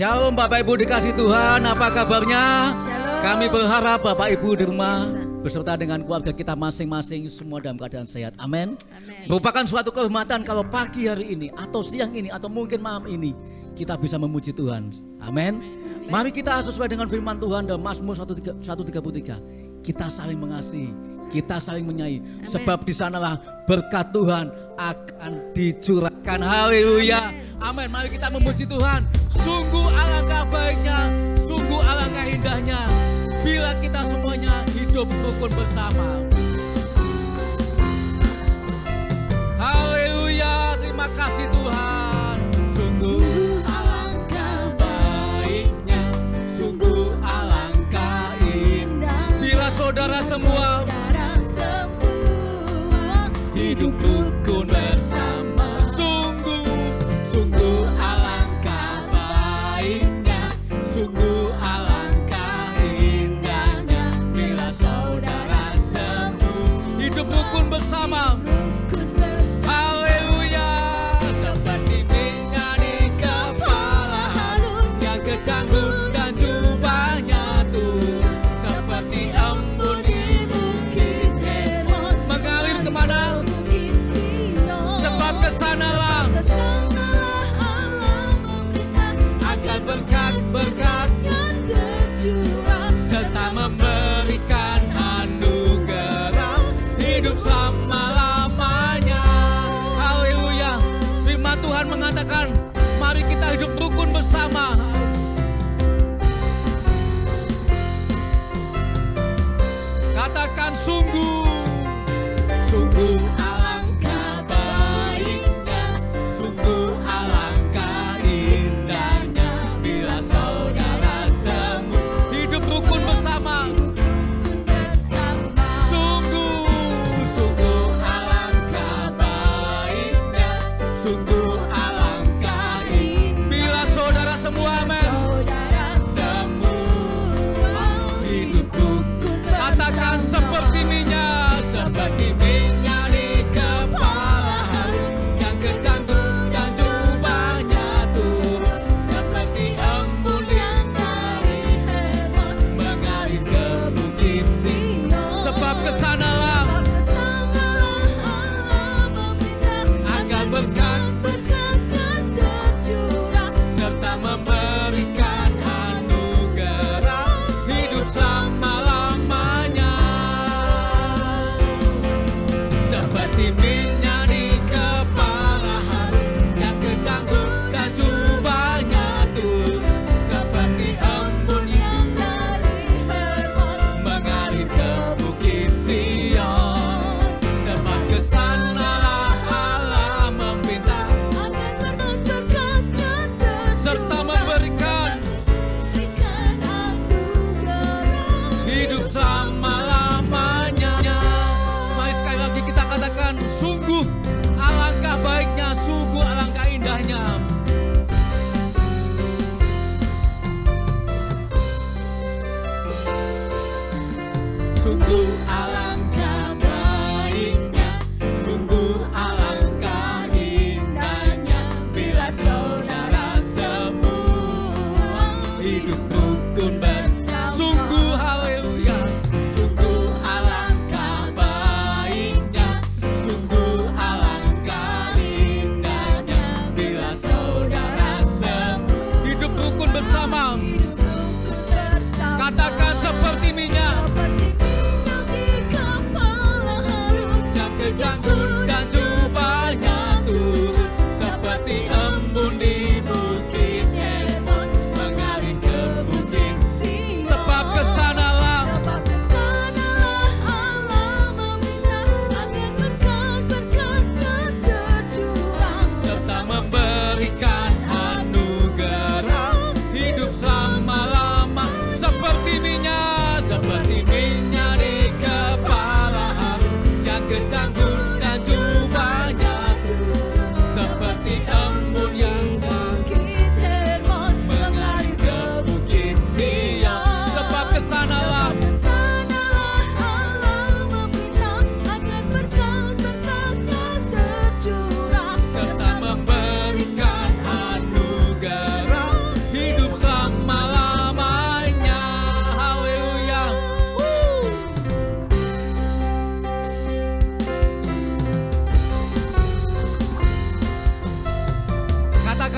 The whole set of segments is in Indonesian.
Shalom Bapak Ibu dikasih Tuhan, apa kabarnya? Shalom. Kami berharap Bapak Ibu di rumah beserta dengan keluarga kita masing-masing semua dalam keadaan sehat. Amin. Merupakan suatu kehormatan kalau pagi hari ini atau siang ini atau mungkin malam ini kita bisa memuji Tuhan. Amin. Mari kita sesuai dengan firman Tuhan dalam Mazmur 133. Kita saling mengasihi, kita saling menyayangi. Sebab di sanalah berkat Tuhan akan dicurahkan. Haleluya. Amin. Mari kita memuji Tuhan. Sungguh alangkah baiknya, sungguh alangkah indahnya bila kita semuanya hidup rukun bersama. Haleluya. Terima kasih Tuhan. Sungguh alangkah baiknya, sungguh alangkah indah bila saudara semua hidup rukun bersama. Sungguh alangkah baiknya, sungguh alangkah indahnya bila saudara semua hidup rukun bersama. Haleluya. Seperti minyak di kepala Harun yang kecanggung dan jubahnya turun seperti embun di bukit Hermon mengalir kemana?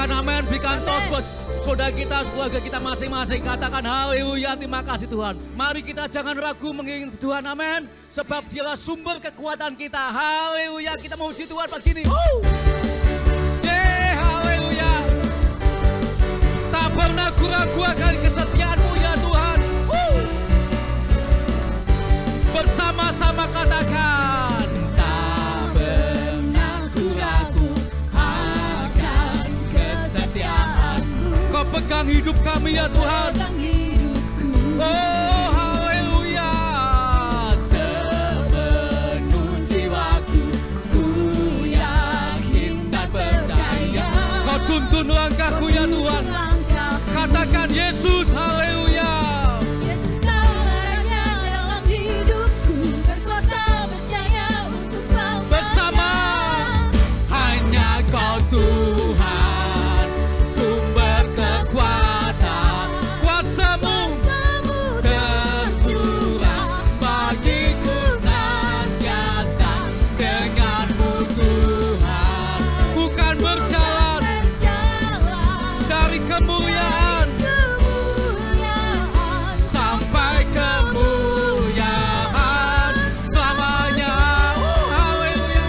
Katakan amin, berikan tos buat saudara kita, keluarga kita masing-masing. Katakan haleluya, terima kasih Tuhan. Mari kita jangan ragu mengingat Tuhan, amin. Sebab dialah sumber kekuatan kita. Haleluya, kita memuji Tuhan pagi ini. Haleluya. Tak pernah ragu akan kesetiaan-Mu ya Tuhan. Bersama-sama katakan, tak pernah ragu akan kesetiaan-Mu. Kau pegang hidup kami ya Tuhan. Oh haleluya. Sepenuh jiwaku ku yakin dan percaya. Kau tuntun langkahku ya Tuhan. Katakan Yesus, haleluya. Yesus kau raja dalam hidupku, berkuasa percaya untuk selamanya. Bersama hanya Kau Tuhan, sumber kekuatan, kuasa-Mu tercurah bagiku senantiasa. Dengan-Mu Tuhan, bukan berjalan dari kemuliaan sampai kemuliaan selamanya. Haleluya.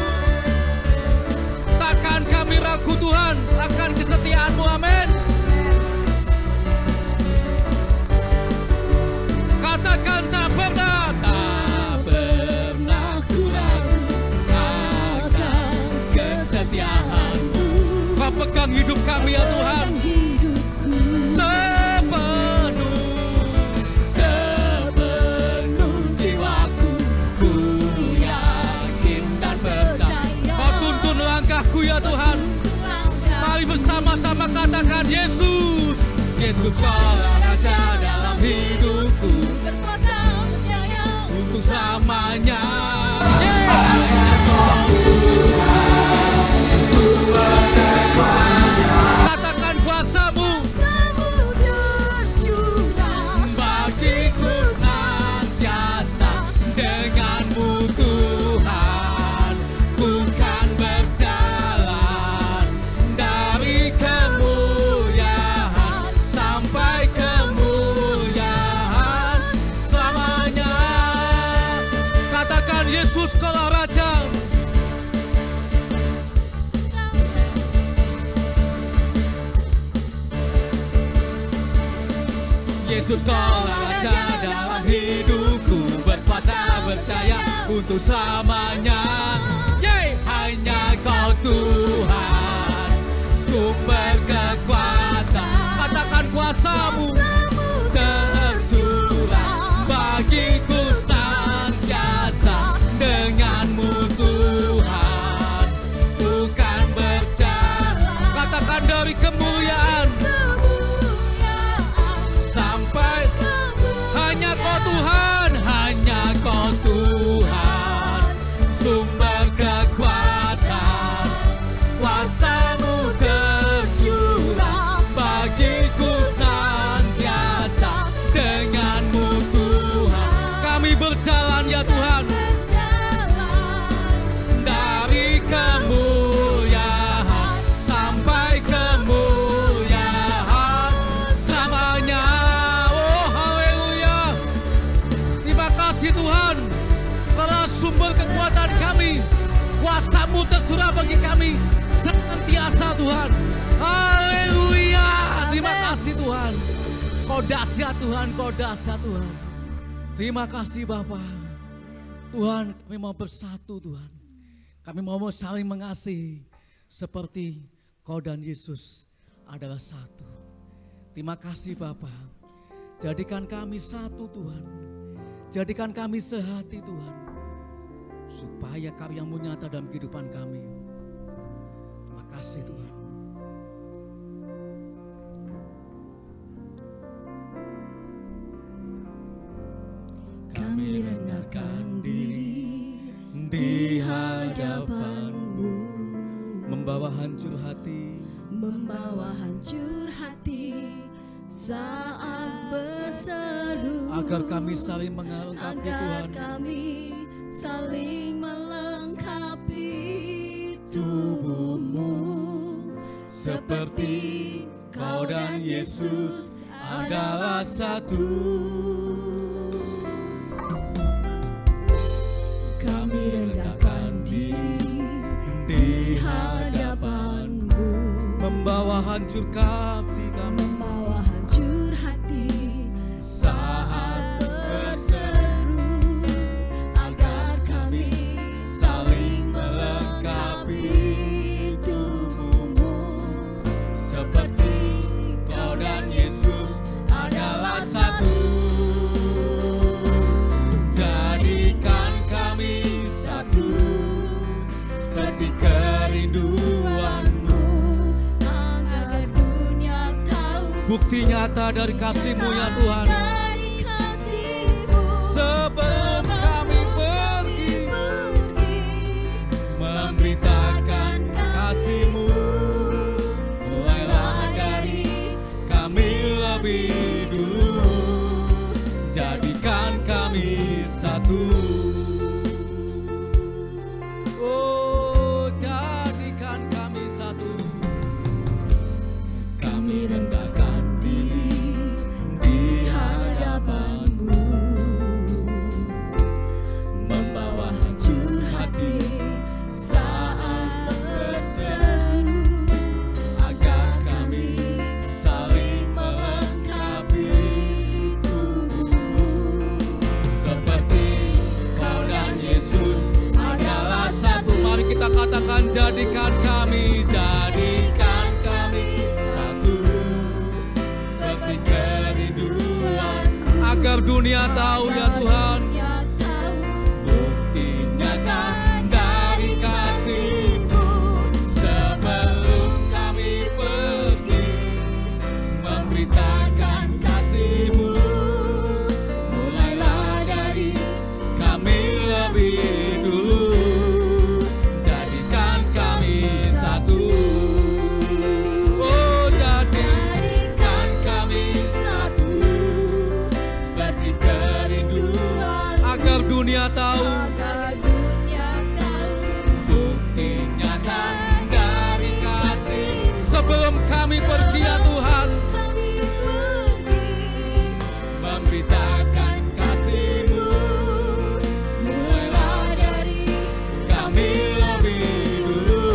Takkan kami ragu Tuhan akan kesetiaan-Mu, amin. Katakan tak pernah ku ragu akan kesetiaan-Mu. Kau pegang hidup kami ya Tuhan. Sepenuh jiwaku ku yakin dan percaya. Kau tuntun langkahku ya Tuhan. Mari bersama-sama katakan Yesus. Yesus Kau raja dalam hidupku, Berkuasa percaya untuk selamanya. Katakan kuasa-Mu bagiku senantiasa. Dengan-Mu Tuhan, bukan berjalan dari kemuliaan sampai kemuliaan selamanya. Katakan Yesus Kau raja. Yesus Kau raja dalam hidupku, berkuasa percaya untuk selamanya. Hanya Kau Tuhan, sumber kekuatan. Katakan kuasa-Mu tercurah bagiku senantiasa. Dengan-Mu Tuhan, bukan berjalan. Katakan dari kemuliaan sampai hanya Kau Tuhan, hanya Kau Tuhan, sumber kekuatan, kuasa-Mu tercurah bagiku senantiasa. Dengan-Mu Tuhan, kami berjalan ya Tuhan, dari kemuliaan sampai kemuliaan selamanya. Oh haleluya. Terima kasih Tuhan, karena sumber kekuatan kami, kuasa-Mu tercurah bagi kami senantiasa Tuhan. Haleluya. Terima kasih Tuhan. Kau dahsyat Tuhan, Kau dahsyat Tuhan. Terima kasih Bapa. Tuhan, kami mau bersatu Tuhan. Kami mau saling mengasihi seperti Kau dan Yesus adalah satu. Terima kasih Bapa. Jadikan kami satu Tuhan. Jadikan kami sehati Tuhan. Supaya karya-Mu nyata dalam kehidupan kami. Terima kasih Tuhan. Kami rendahkan diri di hadapan-Mu, membawa hancur hati, saat berseru, agar kami saling melengkapi Tuhan. Kami saling melengkapi tubuh-Mu seperti Kau dan Yesus adalah satu. Kami rendahkan diri di hadapan-Mu, membawa hancur hati kami, membawa hancur hati saat berseru agar kami saling melengkapi tubuh-Mu, seperti Kau dan Yesus adalah satu. Jadikan kami satu seperti kerinduan-Mu, agar dunia tahu bukti nyata dari kasih-Mu ya Tuhan. dari kasih-Mu. Sebelum kami pergi memberitakan kasih-Mu, mulailah dari kami lebih dulu. Jadikan kami satu. Oh, jadikan kami satu. Kami rendahkan diri di hadapan-Mu, membawa hancur hati saat berseru agar kami saling melengkapi tubuh-Mu, seperti Kau dan Yesus adalah satu. Mari kita katakan, jadikan kami satu seperti kerinduan, agar dunia tahu ya Tuhan bukti nyata dari kasih-Mu. Sebelum kami pergi memberitakan kasih-Mu, mulailah dari kami lebih dulu. Jadikan kami satu. Oh, jadikan kami satu seperti kerinduan, agar dunia tahu Agar dunia tahu bukti nyata dari kasih. Sebelum kami pergi ya Tuhan, kami pergi memberitakan kasih-Mu, mulailah dari kami lebih dulu.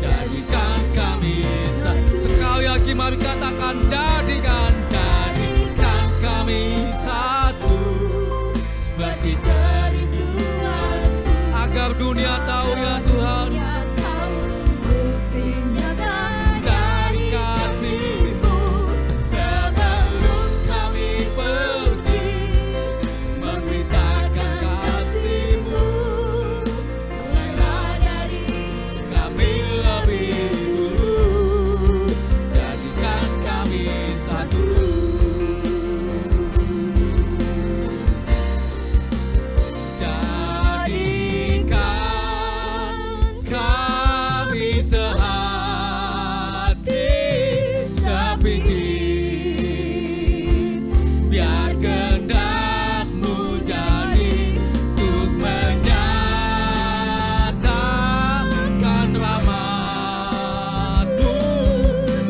Jadikan kami satu. Sekali lagi mari katakan, jadikan kami satu seperti kerinduan, agar dunia tahu ya Tuhan dunia tahu bukti nyata dari kasih-Mu. Sebelum kami pergi memberitakan kasih-Mu, mulailah dari kami lebih dulu. Jadikan kami satu. Jadikan kami sehati sepikir, biar kehendak-Mu jadi untuk menyatakan rahmat-Mu.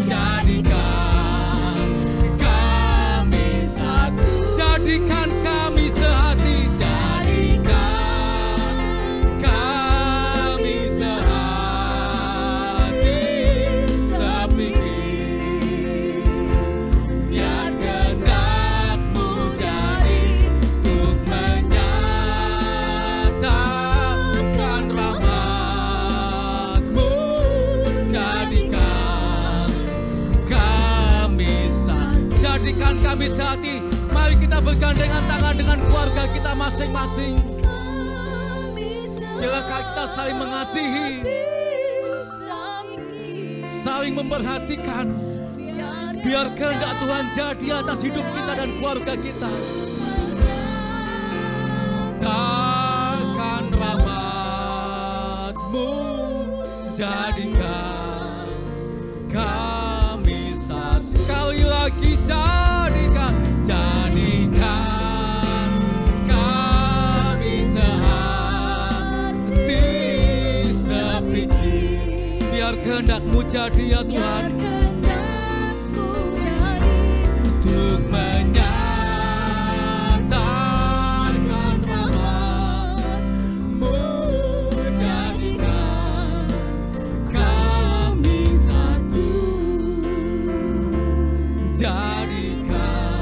Jadikan kami satu. Jadikan kami sehati. Jadikan kami sehati sepikir, biar kehendak-Mu jadi untuk menyatakan rahmat-Mu. Jadikan kami satu. Jadikan kami sehati. Mari kita bergandengan tangan dengan keluarga kita masing-masing. Bilakah kita saling mengasihi, saling memperhatikan, biar kehendak Tuhan jadi atas hidup kita dan keluarga kita. Takkan rahmat-Mu, jadikan kami satu. Sekali lagi, jadikan kami sehati sepikir, biar Biar kehendak-Mu jadi ya Tuhan, kehendak-Mu jadi untuk menyatakan rahmat-Mu, jadikan kami satu, jadikan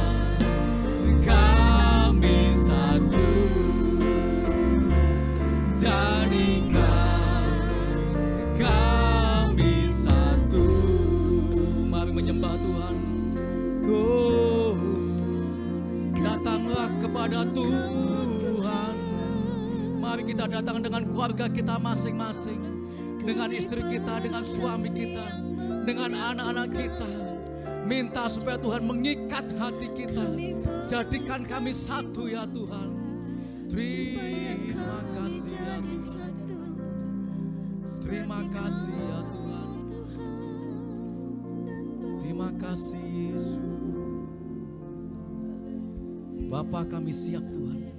kami satu, jadikan kami satu. Mari menyembah Tuhan. Oh, datanglah kepada Tuhan. Mari kita datang dengan keluarga kita masing-masing, dengan istri kita, dengan suami kita, dengan anak-anak kita. Minta supaya Tuhan mengikat hati kita. Jadikan kami satu ya Tuhan. Terima kasih ya Tuhan. Terima kasih ya Tuhan. Terima kasih Yesus. Bapa, kami siap Tuhan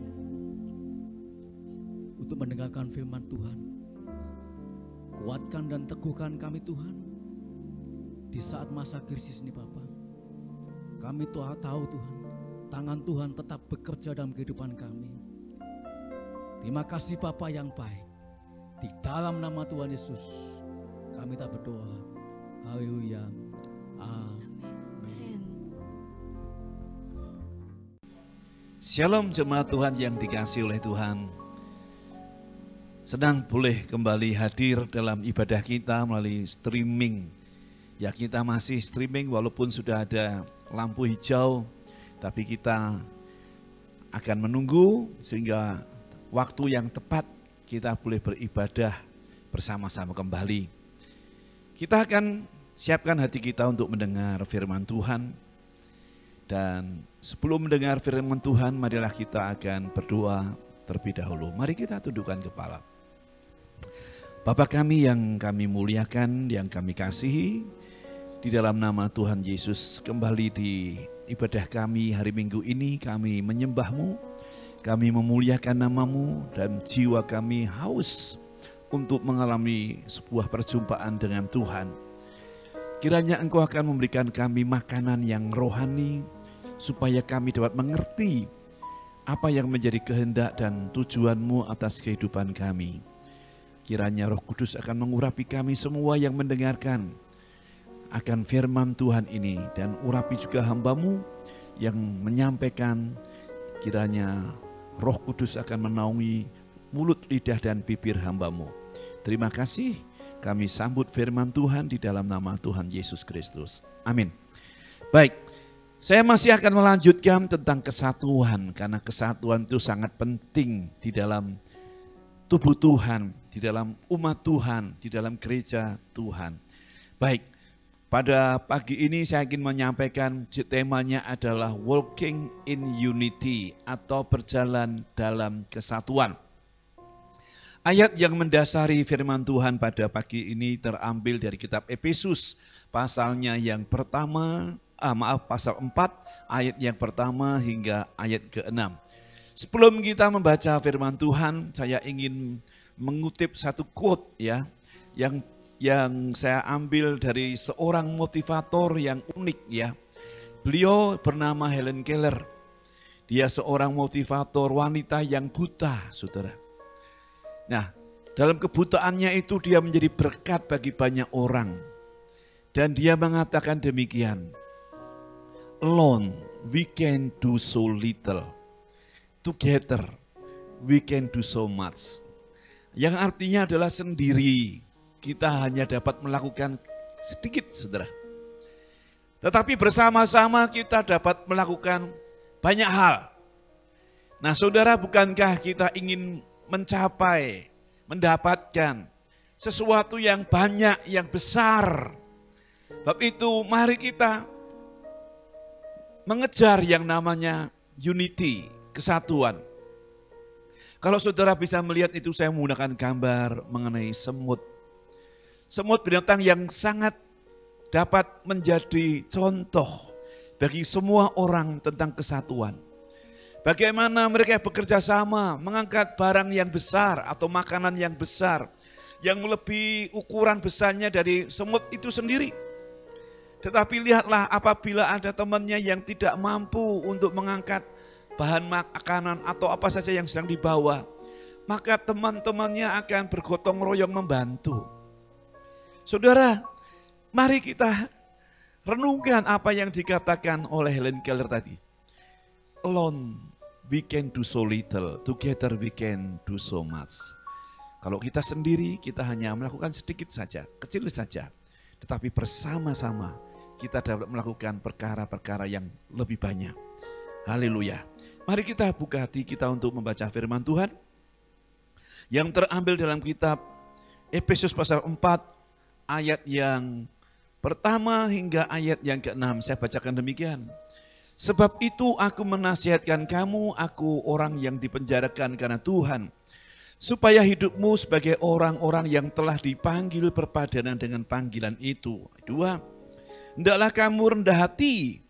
untuk mendengarkan firman Tuhan. Kuatkan dan teguhkan kami Tuhan di saat masa krisis ini Bapa. Kami tahu Tuhan, tangan Tuhan tetap bekerja dalam kehidupan kami. Terima kasih Bapa yang baik. Di dalam nama Tuhan Yesus kami tak berdoa. Haleluya. Amin. Shalom jemaat Tuhan yang dikasihi oleh Tuhan. Senang boleh kembali hadir dalam ibadah kita melalui streaming. Ya, kita masih streaming walaupun sudah ada lampu hijau, tapi kita akan menunggu sehingga waktu yang tepat kita boleh beribadah bersama-sama kembali. Kita akan siapkan hati kita untuk mendengar firman Tuhan. Dan sebelum mendengar firman Tuhan, marilah kita akan berdoa terlebih dahulu. Mari kita tundukkan kepala. Bapa kami yang kami muliakan, yang kami kasihi, di dalam nama Tuhan Yesus, kembali di ibadah kami hari Minggu ini kami menyembah-Mu, kami memuliakan nama-Mu, dan jiwa kami haus untuk mengalami sebuah perjumpaan dengan Tuhan. Kiranya Engkau akan memberikan kami makanan yang rohani, supaya kami dapat mengerti apa yang menjadi kehendak dan tujuan-Mu atas kehidupan kami. Kiranya Roh Kudus akan mengurapi kami semua yang mendengarkan akan firman Tuhan ini, dan urapi juga hamba-Mu yang menyampaikan. Kiranya Roh Kudus akan menaungi mulut, lidah, dan bibir hamba-Mu. Terima kasih, kami sambut firman Tuhan di dalam nama Tuhan Yesus Kristus. Amin. Baik, saya masih akan melanjutkan tentang kesatuan, karena kesatuan itu sangat penting di dalam tubuh Tuhan, di dalam umat Tuhan, di dalam gereja Tuhan. Baik, pada pagi ini saya ingin menyampaikan temanya adalah Walking in Unity atau berjalan dalam kesatuan. Ayat yang mendasari firman Tuhan pada pagi ini terambil dari kitab Efesus, pasalnya yang pertama, pasal 4 ayat yang pertama hingga ayat ke-6. Sebelum kita membaca firman Tuhan, saya ingin mengutip satu quote ya, yang saya ambil dari seorang motivator yang unik ya. Beliau bernama Helen Keller. Dia seorang motivator wanita yang buta, saudara. Nah, dalam kebutaannya itu dia menjadi berkat bagi banyak orang. Dan dia mengatakan demikian, alone we can do so little, together we can do so much. Yang artinya adalah sendiri kita hanya dapat melakukan sedikit, saudara. Tetapi bersama-sama kita dapat melakukan banyak hal. Nah saudara, bukankah kita ingin mencapai, mendapatkan sesuatu yang banyak, yang besar? Sebab itu mari kita mengejar yang namanya unity, kesatuan. Kalau saudara bisa melihat itu, saya menggunakan gambar mengenai semut. Semut binatang yang sangat dapat menjadi contoh bagi semua orang tentang kesatuan. Bagaimana mereka bekerja sama mengangkat barang yang besar atau makanan yang besar. yang melebihi ukuran besarnya dari semut itu sendiri. Tetapi lihatlah apabila ada temannya yang tidak mampu untuk mengangkat bahan makanan atau apa saja yang sedang dibawa, maka teman-temannya akan bergotong royong membantu. Saudara, mari kita renungkan apa yang dikatakan oleh Helen Keller tadi. Alone we can do so little, together we can do so much. Kalau kita sendiri, kita hanya melakukan sedikit saja, kecil saja. Tetapi bersama-sama kita dapat melakukan perkara-perkara yang lebih banyak. Haleluya. Mari kita buka hati kita untuk membaca firman Tuhan yang terambil dalam kitab Efesus pasal 4 ayat yang pertama hingga ayat yang ke-6. Saya bacakan demikian. Sebab itu aku menasihatkan kamu, aku orang yang dipenjarakan karena Tuhan, supaya hidupmu sebagai orang-orang yang telah dipanggil berpadanan dengan panggilan itu. 2. Hendaklah kamu rendah hati,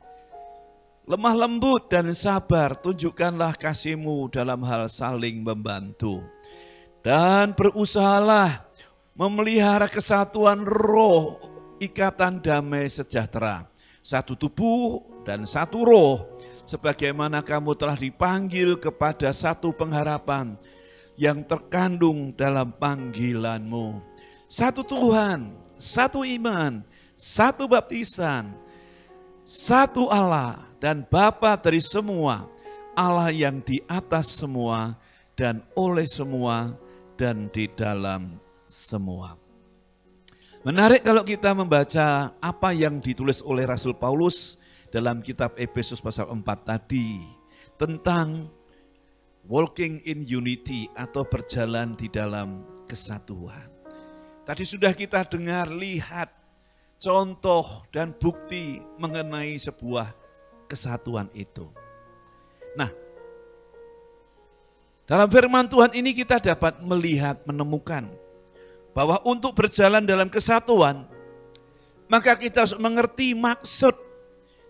lemah lembut dan sabar, tunjukkanlah kasihmu dalam hal saling membantu. Dan berusahalah memelihara kesatuan roh, ikatan damai sejahtera, satu tubuh dan satu roh, sebagaimana kamu telah dipanggil kepada satu pengharapan yang terkandung dalam panggilanmu. Satu Tuhan, satu iman, satu baptisan, satu Allah dan Bapa dari semua, Allah yang di atas semua dan oleh semua dan di dalam semua. Menarik kalau kita membaca apa yang ditulis oleh Rasul Paulus dalam kitab Efesus pasal 4 tadi tentang walking in unity atau berjalan di dalam kesatuan. Tadi sudah kita dengar, lihat contoh dan bukti mengenai sebuah kesatuan itu. Nah, dalam firman Tuhan ini kita dapat melihat, menemukan bahwa untuk berjalan dalam kesatuan, maka kita harus mengerti maksud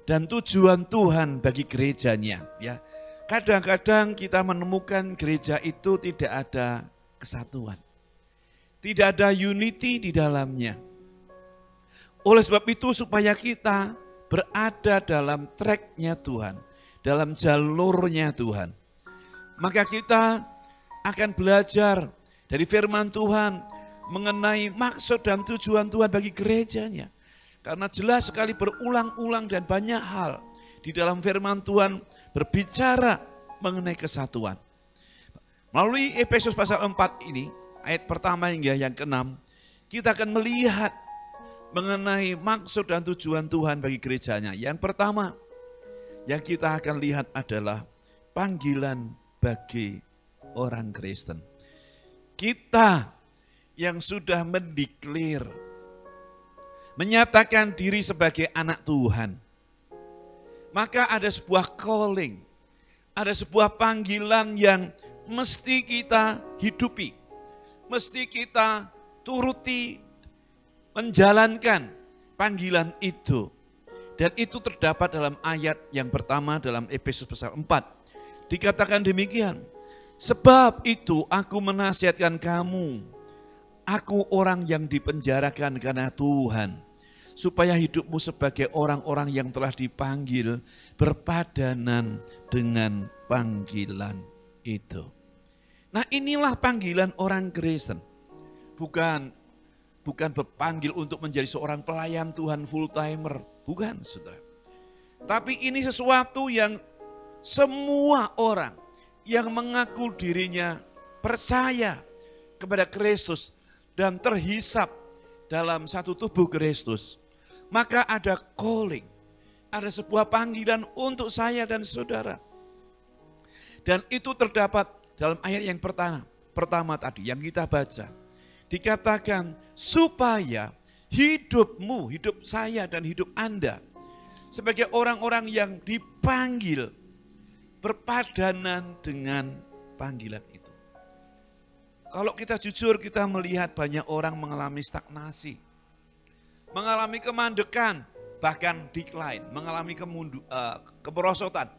dan tujuan Tuhan bagi gerejanya. Ya, kadang-kadang kita menemukan gereja itu tidak ada kesatuan, tidak ada unity di dalamnya. Oleh sebab itu supaya kita berada dalam tracknya Tuhan, dalam jalurnya Tuhan, maka kita akan belajar dari firman Tuhan mengenai maksud dan tujuan Tuhan bagi gerejanya. Karena jelas sekali berulang-ulang dan banyak hal di dalam firman Tuhan berbicara mengenai kesatuan. Melalui Efesus pasal 4 ini, ayat pertama hingga yang ke-6, kita akan melihat mengenai maksud dan tujuan Tuhan bagi gerejanya. Yang pertama yang kita akan lihat adalah panggilan bagi orang Kristen. Kita yang sudah mendeklar, menyatakan diri sebagai anak Tuhan, maka ada sebuah calling, ada sebuah panggilan yang mesti kita hidupi, mesti kita turuti, menjalankan panggilan itu. Dan itu terdapat dalam ayat yang pertama dalam Efesus pasal 4. Dikatakan demikian, sebab itu aku menasihatkan kamu, aku orang yang dipenjarakan karena Tuhan, supaya hidupmu sebagai orang-orang yang telah dipanggil berpadanan dengan panggilan itu. Nah, inilah panggilan orang Kristen. Bukan berpanggil untuk menjadi seorang pelayan Tuhan full timer, bukan, saudara. Tapi ini sesuatu yang semua orang yang mengaku dirinya percaya kepada Kristus dan terhisap dalam satu tubuh Kristus, maka ada calling, ada sebuah panggilan untuk saya dan saudara. Dan itu terdapat dalam ayat yang pertama tadi yang kita baca. Dikatakan supaya hidupmu, hidup saya dan hidup Anda sebagai orang-orang yang dipanggil berpadanan dengan panggilan itu. Kalau kita jujur, kita melihat banyak orang mengalami stagnasi, mengalami kemandekan, bahkan decline, mengalami kemerosotan.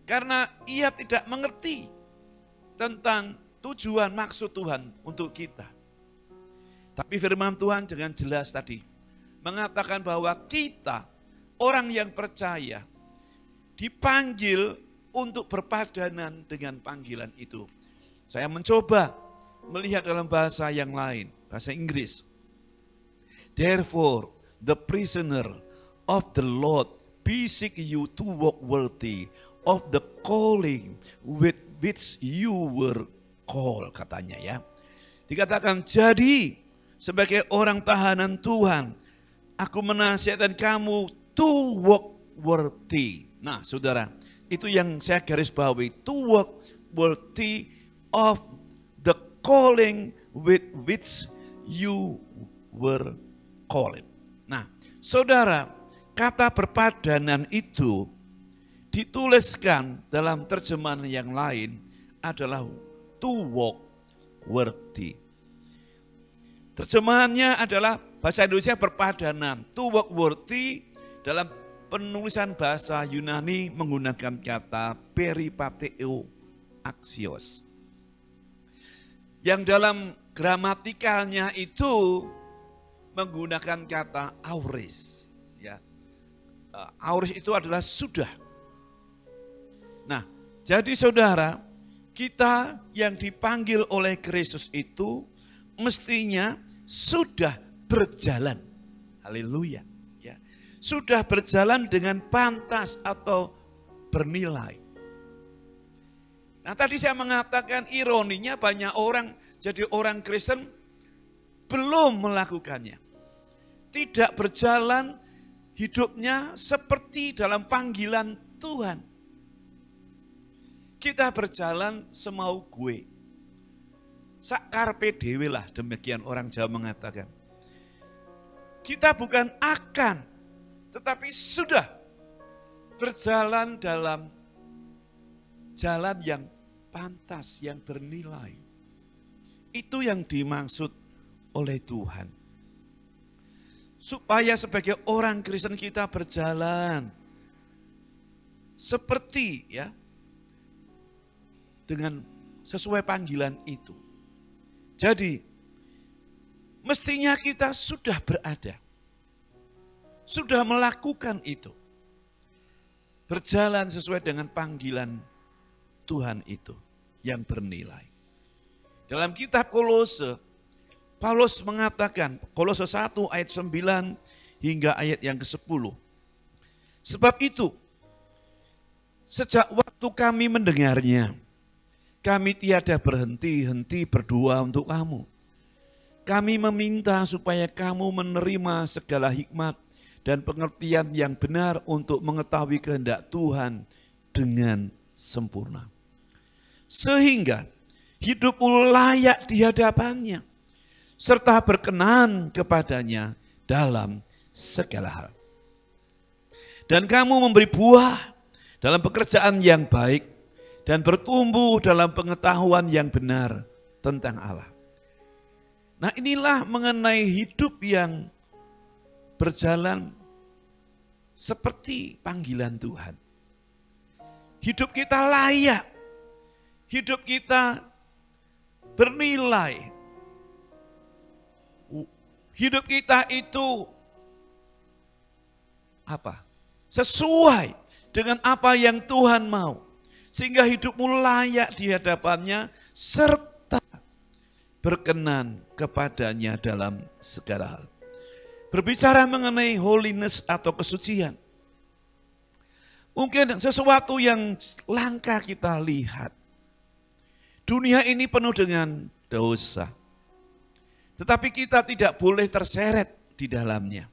Karena ia tidak mengerti tentang tujuan maksud Tuhan untuk kita. Tapi firman Tuhan dengan jelas tadi mengatakan bahwa kita, orang yang percaya, dipanggil untuk berpadanan dengan panggilan itu. Saya mencoba melihat dalam bahasa yang lain, bahasa Inggris. Therefore, the prisoner of the Lord beseech you to walk worthy of the calling with which you were called, katanya ya. Dikatakan, jadi sebagai orang tahanan Tuhan, aku menasihatkan kamu to walk worthy. Nah saudara, itu yang saya garis bawahi, to walk worthy of the calling with which you were called. Nah saudara, kata berpadanan itu dituliskan dalam terjemahan yang lain adalah to walk worthy. Terjemahannya adalah bahasa Indonesia berpadanan. To walk worthy dalam penulisan bahasa Yunani menggunakan kata peripateo axios. Yang dalam gramatikalnya itu menggunakan kata auris. Ya. Auris itu adalah sudah. Nah, jadi saudara, kita yang dipanggil oleh Kristus itu mestinya sudah berjalan. Haleluya. Ya. Sudah berjalan dengan pantas atau bernilai. Nah tadi saya mengatakan ironinya banyak orang jadi orang Kristen belum melakukannya. Tidak berjalan hidupnya seperti dalam panggilan Tuhan. Kita berjalan semau gue. Sak karpe dewe lah, demikian orang Jawa mengatakan. Kita bukan akan, tetapi sudah berjalan dalam jalan yang pantas, yang bernilai. Itu yang dimaksud oleh Tuhan. Supaya sebagai orang Kristen kita berjalan seperti ya, dengan sesuai panggilan itu. Jadi, mestinya kita sudah berada. Sudah melakukan itu. Berjalan sesuai dengan panggilan Tuhan itu yang bernilai. Dalam kitab Kolose, Paulus mengatakan, Kolose 1 ayat 9 hingga ayat yang ke-10. Sebab itu, sejak waktu kami mendengarnya, kami tiada berhenti-henti berdoa untuk kamu. Kami meminta supaya kamu menerima segala hikmat dan pengertian yang benar untuk mengetahui kehendak Tuhan dengan sempurna. Sehingga hidupmu layak di hadapannya, serta berkenan kepadanya dalam segala hal. Dan kamu memberi buah dalam pekerjaan yang baik, dan bertumbuh dalam pengetahuan yang benar tentang Allah. Nah inilah mengenai hidup yang berjalan seperti panggilan Tuhan. Hidup kita layak, hidup kita bernilai. Hidup kita itu apa? Sesuai dengan apa yang Tuhan mau. Sehingga hidupmu layak di hadapannya serta berkenan kepadanya dalam segala hal. Berbicara mengenai holiness atau kesucian. Mungkin sesuatu yang langka kita lihat. Dunia ini penuh dengan dosa. Tetapi kita tidak boleh terseret di dalamnya.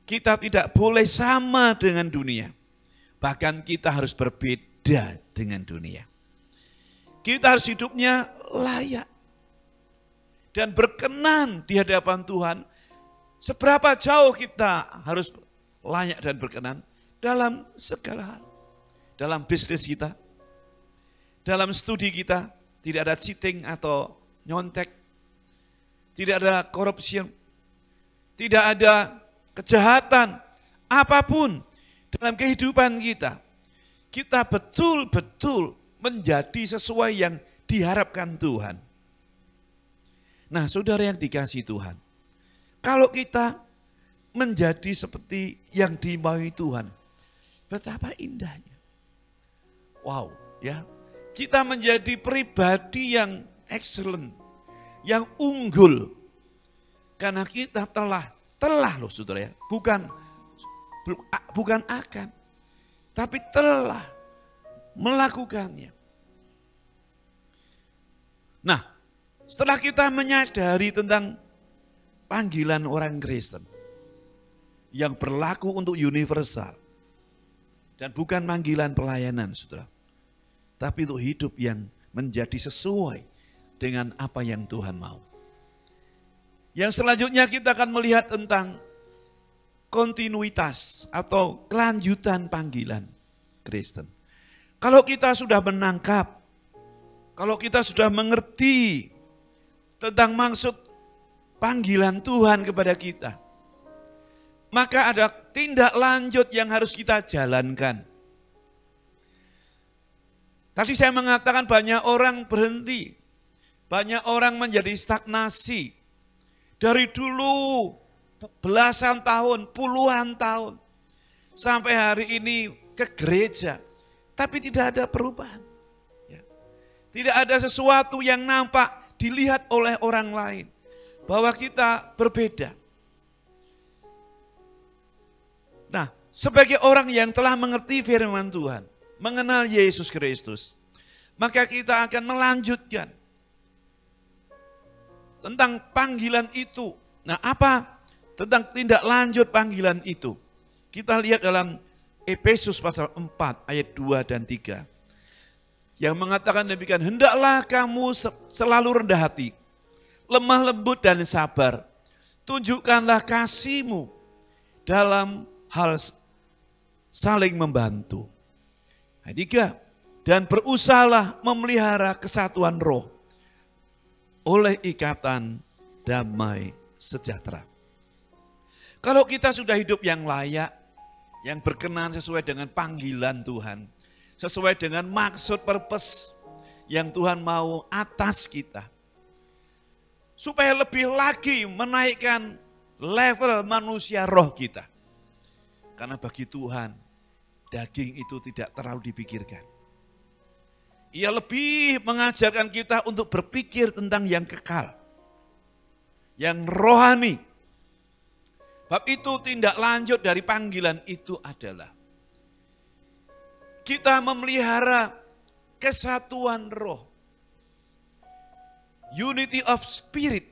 Kita tidak boleh sama dengan dunia. Bahkan kita harus berbeda dengan dunia. Kita harus hidupnya layak dan berkenan di hadapan Tuhan. Seberapa jauh kita harus layak dan berkenan dalam segala hal. Dalam bisnis kita, dalam studi kita, tidak ada cheating atau nyontek, tidak ada korupsi, tidak ada kejahatan apapun dalam kehidupan kita. Kita betul-betul menjadi sesuai yang diharapkan Tuhan. Nah, saudara yang dikasihi Tuhan, kalau kita menjadi seperti yang dimaui Tuhan, betapa indahnya. Wow, ya. Kita menjadi pribadi yang excellent, yang unggul. Karena kita telah loh saudara ya, bukan akan, tapi telah melakukannya. Nah, setelah kita menyadari tentang panggilan orang Kristen yang berlaku untuk universal dan bukan panggilan pelayanan, saudara, tapi untuk hidup yang menjadi sesuai dengan apa yang Tuhan mau. Yang selanjutnya kita akan melihat tentang kontinuitas atau kelanjutan panggilan Kristen. Kalau kita sudah menangkap, kalau kita sudah mengerti tentang maksud panggilan Tuhan kepada kita, maka ada tindak lanjut yang harus kita jalankan. Tadi saya mengatakan banyak orang berhenti, banyak orang menjadi stagnasi. Dari dulu belasan tahun, puluhan tahun, sampai hari ini ke gereja, tapi tidak ada perubahan. Ya. Tidak ada sesuatu yang nampak dilihat oleh orang lain, bahwa kita berbeda. Nah, sebagai orang yang telah mengerti firman Tuhan, mengenal Yesus Kristus, maka kita akan melanjutkan tentang panggilan itu. Nah, apa tentang tindak lanjut panggilan itu? Kita lihat dalam Efesus pasal 4 ayat 2 dan 3. Yang mengatakan demikian, hendaklah kamu selalu rendah hati, lemah lembut dan sabar. Tunjukkanlah kasihmu dalam hal saling membantu. Ayat 3, dan berusahalah memelihara kesatuan roh oleh ikatan damai sejahtera. Kalau kita sudah hidup yang layak, yang berkenan sesuai dengan panggilan Tuhan, sesuai dengan maksud purpose yang Tuhan mau atas kita, supaya lebih lagi menaikkan level manusia roh kita. Karena bagi Tuhan, daging itu tidak terlalu dipikirkan. Ia lebih mengajarkan kita untuk berpikir tentang yang kekal, yang rohani. Bab itu tindak lanjut dari panggilan itu adalah kita memelihara kesatuan roh. Unity of spirit.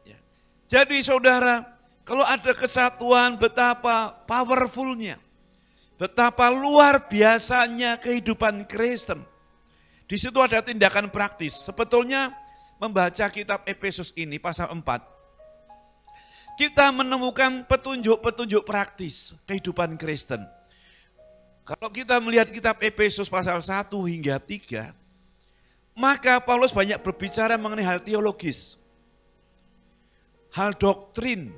Ya. Jadi saudara, kalau ada kesatuan, betapa powerfulnya, betapa luar biasanya kehidupan Kristen. Di situ ada tindakan praktis. Sebetulnya membaca kitab Efesus ini pasal 4, kita menemukan petunjuk-petunjuk praktis kehidupan Kristen. Kalau kita melihat kitab Efesus pasal 1 hingga 3, maka Paulus banyak berbicara mengenai hal teologis, hal doktrin.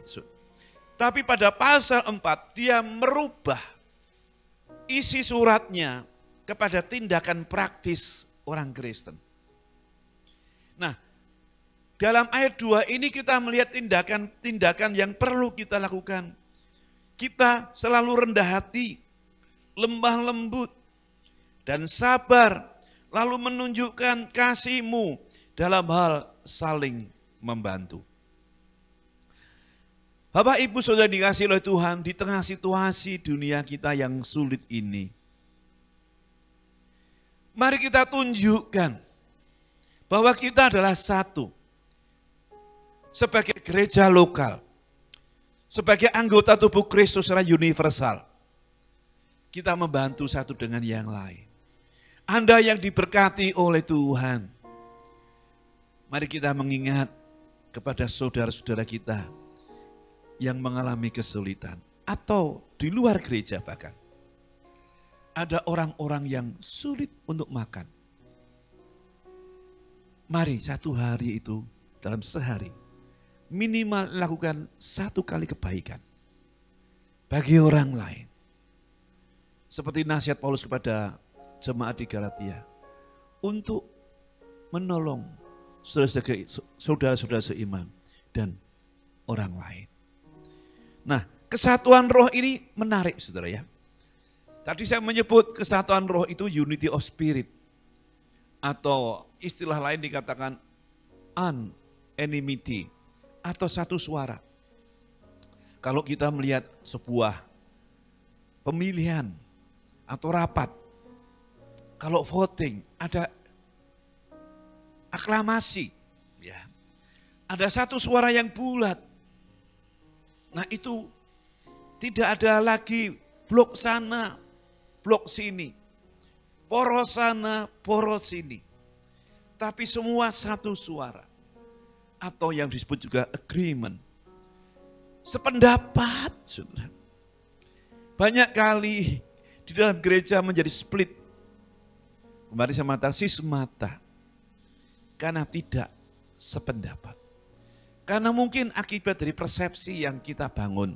Tapi pada pasal 4 dia merubah isi suratnya kepada tindakan praktis orang Kristen. Nah, dalam ayat 2 ini kita melihat tindakan-tindakan yang perlu kita lakukan. Kita selalu rendah hati, lemah lembut, dan sabar, lalu menunjukkan kasih-Mu dalam hal saling membantu. Bapak Ibu Saudara dikasihi oleh Tuhan, di tengah situasi dunia kita yang sulit ini, mari kita tunjukkan bahwa kita adalah satu. Sebagai gereja lokal, sebagai anggota tubuh Kristus secara universal, kita membantu satu dengan yang lain. Anda yang diberkati oleh Tuhan, mari kita mengingat kepada saudara-saudara kita yang mengalami kesulitan, atau di luar gereja bahkan. Ada orang-orang yang sulit untuk makan. Mari satu hari itu, dalam sehari, minimal lakukan satu kali kebaikan bagi orang lain. Seperti nasihat Paulus kepada jemaat di Galatia, untuk menolong saudara-saudara seiman, dan orang lain. Nah, kesatuan roh ini menarik saudara ya. Tadi saya menyebut kesatuan roh itu unity of spirit. Atau istilah lain dikatakan unanimity atau satu suara. Kalau kita melihat sebuah pemilihan atau rapat, kalau voting ada aklamasi, ya, ada satu suara yang bulat. Nah itu tidak ada lagi blok sana, blok sini, poros sana, poros sini. Tapi semua satu suara. Atau yang disebut juga agreement. Sependapat, saudara. Banyak kali di dalam gereja menjadi split. Kemarin saya mengatakan sismata. Karena tidak sependapat. Karena mungkin akibat dari persepsi yang kita bangun.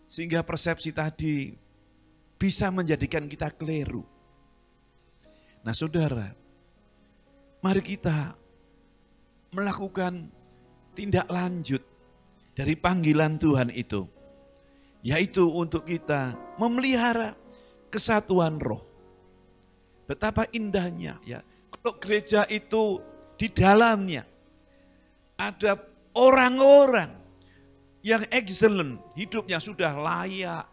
Sehingga persepsi tadi bisa menjadikan kita keliru. Nah saudara, mari kita melakukan tindak lanjut dari panggilan Tuhan itu. Yaitu untuk kita memelihara kesatuan roh. Betapa indahnya ya. Kalau gereja itu di dalamnya ada orang-orang yang excellent, hidupnya sudah layak,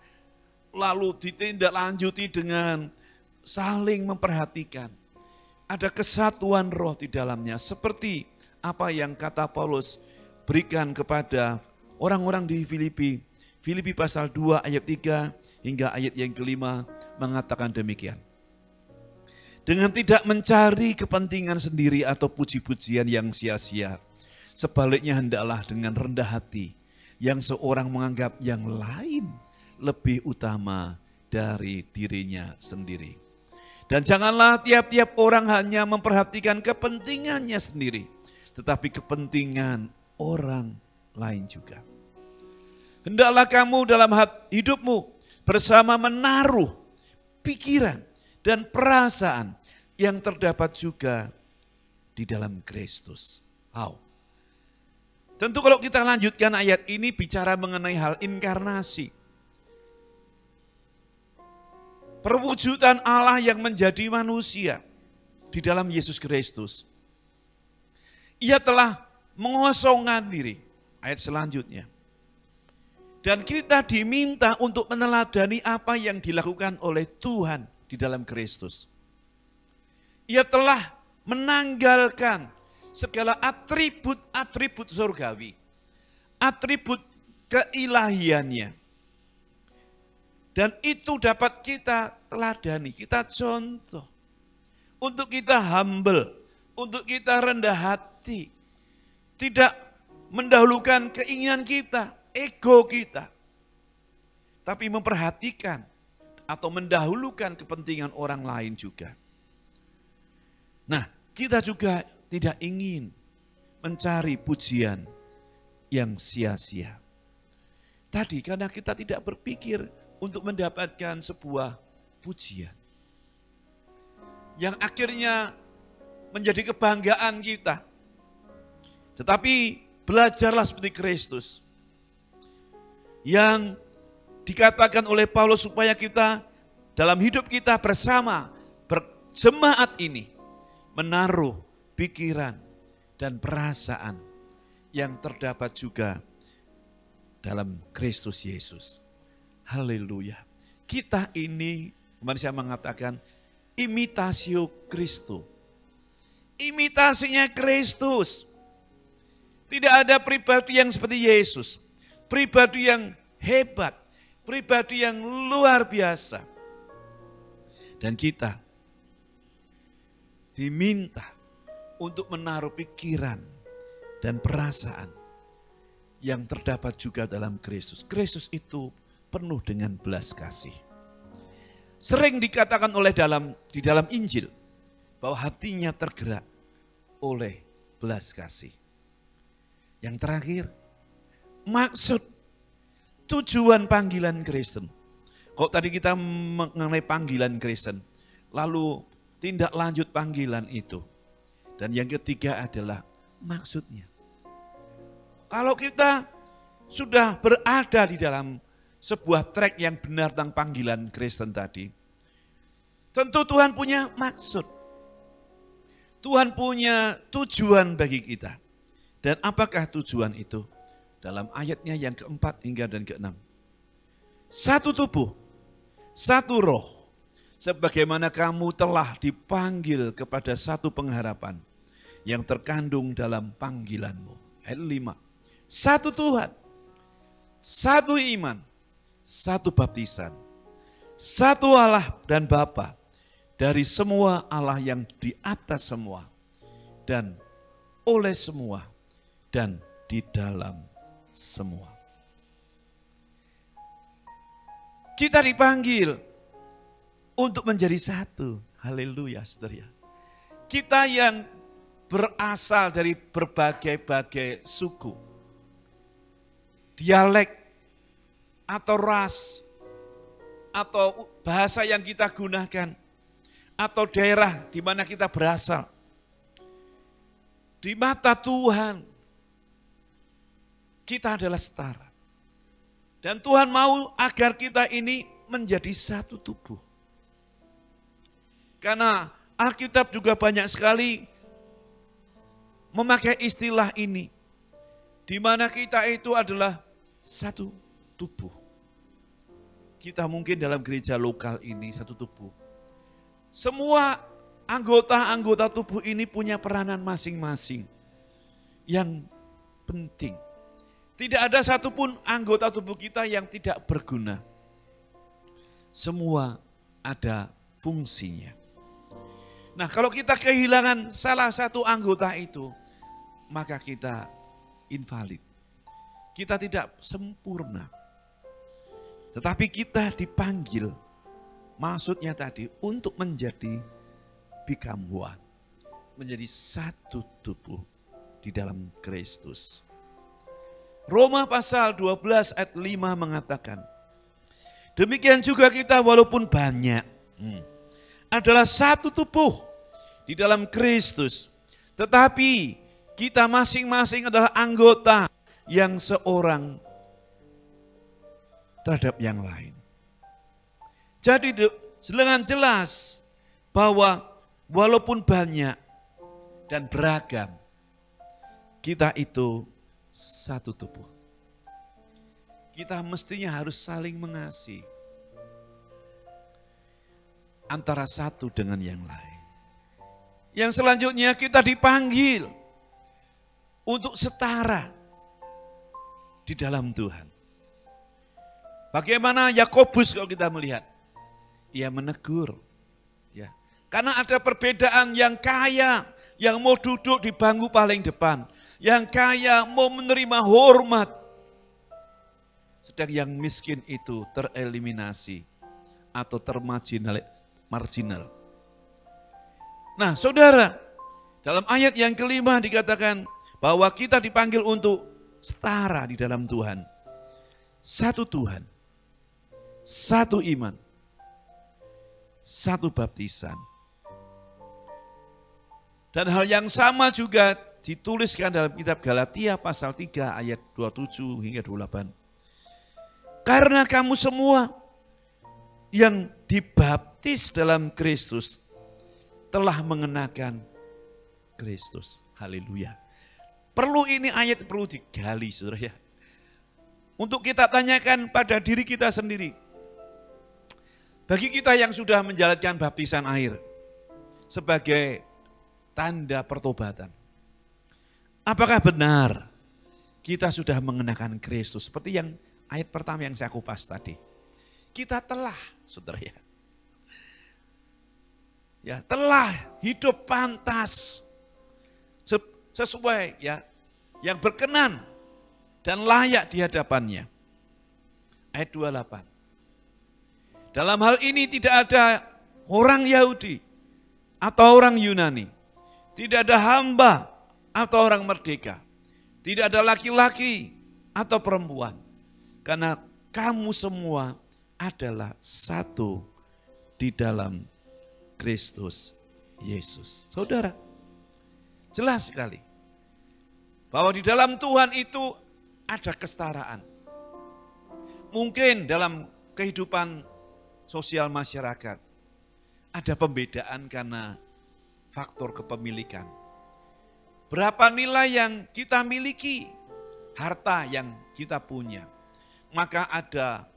lalu ditindaklanjuti dengan saling memperhatikan. Ada kesatuan roh di dalamnya, seperti apa yang kata Paulus berikan kepada orang-orang di Filipi. Filipi pasal 2 ayat 3 hingga ayat yang kelima mengatakan demikian. Dengan tidak mencari kepentingan sendiri atau puji-pujian yang sia-sia. Sebaliknya hendaklah dengan rendah hati yang seorang menganggap yang lain lebih utama dari dirinya sendiri. Dan janganlah tiap-tiap orang hanya memperhatikan kepentingannya sendiri, tetapi kepentingan orang lain juga. Hendaklah kamu dalam hidupmu bersama menaruh pikiran dan perasaan yang terdapat juga di dalam Kristus. Wow. Tentu kalau kita lanjutkan ayat ini bicara mengenai hal inkarnasi. Perwujudan Allah yang menjadi manusia di dalam Yesus Kristus. Ia telah mengosongkan diri. Ayat selanjutnya. Dan kita diminta untuk meneladani apa yang dilakukan oleh Tuhan di dalam Kristus. Ia telah menanggalkan segala atribut-atribut surgawi. Atribut keilahiannya. Dan itu dapat kita teladani, kita contoh. Untuk kita humble, untuk kita rendah hati. Tidak mendahulukan keinginan kita, ego kita. Tapi memperhatikan atau mendahulukan kepentingan orang lain juga. Nah, kita juga tidak ingin mencari pujian yang sia-sia. Tadi karena kita tidak berpikir untuk mendapatkan sebuah pujian. Yang akhirnya menjadi kebanggaan kita. Tetapi belajarlah seperti Kristus. Yang dikatakan oleh Paulus supaya kita dalam hidup kita bersama berjemaat ini menaruh pikiran dan perasaan yang terdapat juga dalam Kristus Yesus. Haleluya. Kita ini, kemarin saya mengatakan, imitasio Kristo. Imitasinya Kristus. Tidak ada pribadi yang seperti Yesus. Pribadi yang hebat. Pribadi yang luar biasa. Dan kita diminta untuk menaruh pikiran dan perasaan yang terdapat juga dalam Kristus. Kristus itu penuh dengan belas kasih. Sering dikatakan di dalam Injil bahwa hatinya tergerak oleh belas kasih. Yang terakhir, maksud tujuan panggilan Kristen. Kok tadi kita mengenai panggilan Kristen, lalu tindak lanjut panggilan itu. Dan yang ketiga adalah maksudnya. Kalau kita sudah berada di dalam sebuah track yang benar tentang panggilan Kristen tadi, tentu Tuhan punya maksud. Tuhan punya tujuan bagi kita. Dan apakah tujuan itu? Dalam ayatnya yang keempat hingga dan keenam. Satu tubuh, satu roh, sebagaimana kamu telah dipanggil kepada satu pengharapan yang terkandung dalam panggilanmu. Ayat 5. Satu Tuhan, satu iman, satu baptisan, satu Allah dan Bapa dari semua Allah yang di atas semua dan oleh semua dan di dalam semua. Kita dipanggil untuk menjadi satu. Haleluya, saudara. Kita yang berasal dari berbagai-bagai suku, dialek, atau ras, atau bahasa yang kita gunakan, atau daerah di mana kita berasal. Di mata Tuhan, kita adalah setara. Dan Tuhan mau agar kita ini menjadi satu tubuh. Karena Alkitab juga banyak sekali memakai istilah ini. Di mana kita itu adalah satu tubuh. Kita mungkin dalam gereja lokal ini satu tubuh. Semua anggota-anggota tubuh ini punya peranan masing-masing yang penting. Tidak ada satupun anggota tubuh kita yang tidak berguna. Semua ada fungsinya. Nah, kalau kita kehilangan salah satu anggota itu, maka kita invalid. Kita tidak sempurna. Tetapi kita dipanggil, maksudnya tadi untuk menjadi become one. Menjadi satu tubuh di dalam Kristus. Roma pasal 12 ayat 5 mengatakan, demikian juga kita walaupun banyak, adalah satu tubuh di dalam Kristus. Tetapi kita masing-masing adalah anggota yang seorang terhadap yang lain. Jadi dengan jelas bahwa walaupun banyak dan beragam, kita itu satu tubuh. Kita mestinya harus saling mengasihi antara satu dengan yang lain. Yang selanjutnya kita dipanggil untuk setara di dalam Tuhan. Bagaimana Yakobus kalau kita melihat? Ia menegur. Ya. Karena ada perbedaan yang kaya, yang mau duduk di bangku paling depan. Yang kaya mau menerima hormat. Sedang yang miskin itu tereliminasi atau marginal. Nah, saudara, dalam ayat yang kelima dikatakan bahwa kita dipanggil untuk setara di dalam Tuhan. Satu Tuhan, satu iman, satu baptisan. Dan hal yang sama juga dituliskan dalam kitab Galatia pasal 3 ayat 27 hingga 28. Karena kamu semua yang dibaptis dalam Kristus telah mengenakan Kristus. Haleluya. Perlu ini ayat perlu digali, saudara ya. Untuk kita tanyakan pada diri kita sendiri. Bagi kita yang sudah menjalankan baptisan air sebagai tanda pertobatan. Apakah benar kita sudah mengenakan Kristus? Seperti yang ayat pertama yang saya kupas tadi. Kita telah, saudara ya. Ya, telah hidup pantas sesuai ya, yang berkenan dan layak di hadapannya. Ayat 28. Dalam hal ini tidak ada orang Yahudi atau orang Yunani. Tidak ada hamba atau orang merdeka. Tidak ada laki-laki atau perempuan. Karena kamu semua adalah satu di dalam Kristus Yesus. Saudara, Jelas sekali. Bahwa di dalam Tuhan itu ada kesetaraan. Mungkin dalam kehidupan sosial masyarakat ada pembedaan karena faktor kepemilikan. Berapa nilai yang kita miliki, harta yang kita punya, maka ada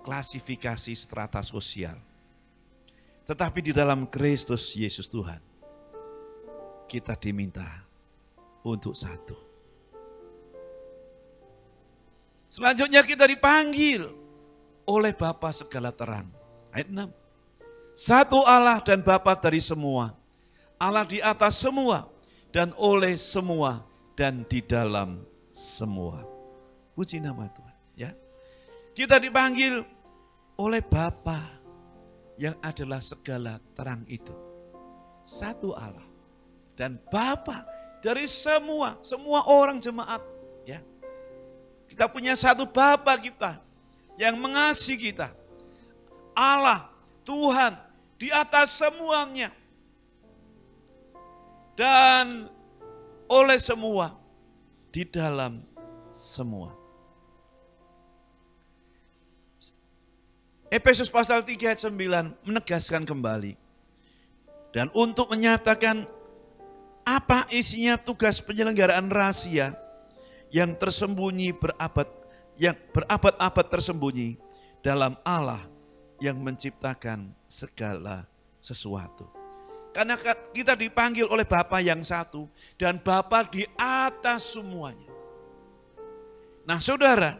klasifikasi strata sosial. Tetapi di dalam Kristus Yesus Tuhan, kita diminta untuk satu. Selanjutnya kita dipanggil oleh Bapa segala terang. Ayat 6. Satu Allah dan Bapa dari semua. Allah di atas semua dan oleh semua dan di dalam semua. Puji nama Tuhan. Ya. Kita dipanggil oleh Bapa yang adalah segala terang itu. Satu Allah dan Bapa dari semua orang jemaat. Ya. Kita punya satu Bapa kita yang mengasihi kita. Allah, Tuhan di atas semuanya. Dan oleh semua, di dalam semua. Efesus pasal 3 ayat 9 menegaskan kembali. Dan untuk menyatakan apa isinya tugas penyelenggaraan rahasia yang tersembunyi berabad-abad tersembunyi dalam Allah yang menciptakan segala sesuatu. Karena kita dipanggil oleh Bapa yang satu dan Bapa di atas semuanya. Nah saudara,